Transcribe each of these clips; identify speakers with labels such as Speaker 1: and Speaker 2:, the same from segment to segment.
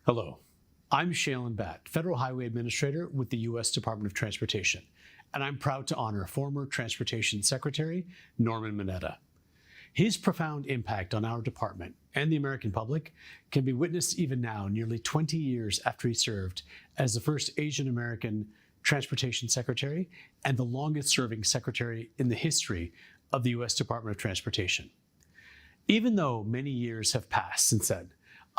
Speaker 1: Hello, I'm Shailen Bhatt, Federal Highway Administrator with the U.S. Department of Transportation, and I'm proud to honor former Transportation Secretary Norman Mineta. His profound impact on our department and the American public can be witnessed even now, nearly 20 years after he served as the first Asian American Transportation Secretary and the longest-serving secretary in the history of the U.S. Department of Transportation. Even though many years have passed since then,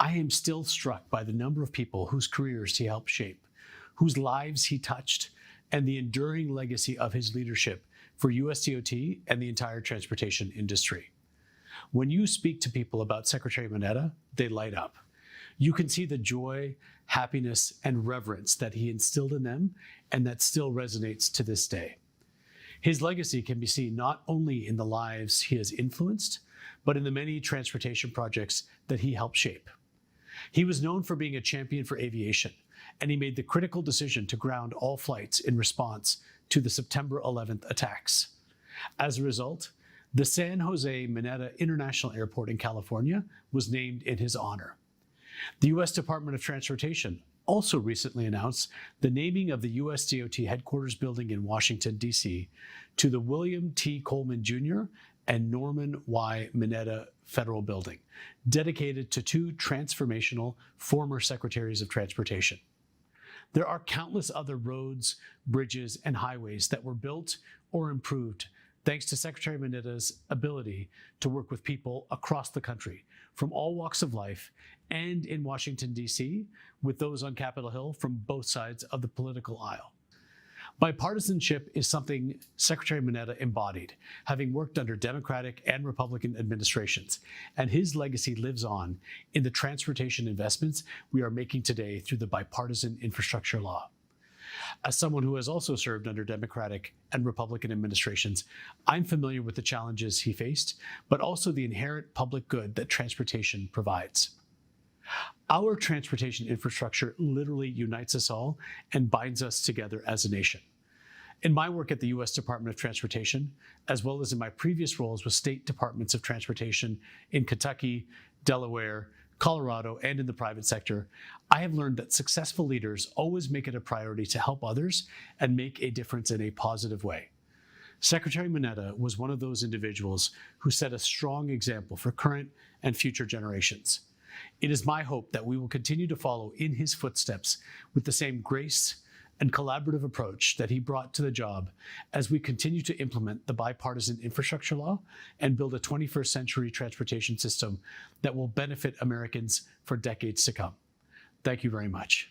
Speaker 1: I am still struck by the number of people whose careers he helped shape, whose lives he touched, and the enduring legacy of his leadership for USDOT and the entire transportation industry. When you speak to people about Secretary Mineta, they light up. You can see the joy, happiness, and reverence that he instilled in them and that still resonates to this day. His legacy can be seen not only in the lives he has influenced, but in the many transportation projects that he helped shape. He was known for being a champion for aviation, and he made the critical decision to ground all flights in response to the September 11th attacks. As a result, the San Jose Mineta International Airport in California was named in his honor. The U.S. Department of Transportation also recently announced the naming of the USDOT headquarters building in Washington, D.C. to the William T. Coleman Jr. and Norman Y. Mineta Federal Building, dedicated to two transformational former secretaries of transportation. There are countless other roads, bridges, and highways that were built or improved thanks to Secretary Mineta's ability to work with people across the country from all walks of life, and in Washington, D.C., with those on Capitol Hill from both sides of the political aisle. Bipartisanship is something Secretary Mineta embodied, having worked under Democratic and Republican administrations, and his legacy lives on in the transportation investments we are making today through the Bipartisan Infrastructure Law. As someone who has also served under Democratic and Republican administrations, I'm familiar with the challenges he faced, but also the inherent public good that transportation provides. Our transportation infrastructure literally unites us all and binds us together as a nation. In my work at the U.S. Department of Transportation, as well as in my previous roles with state departments of transportation in Kentucky, Delaware, Colorado, and in the private sector, I have learned that successful leaders always make it a priority to help others and make a difference in a positive way. Secretary Mineta was one of those individuals who set a strong example for current and future generations. It is my hope that we will continue to follow in his footsteps with the same grace and collaborative approach that he brought to the job as we continue to implement the Bipartisan Infrastructure Law and build a 21st century transportation system that will benefit Americans for decades to come. Thank you very much.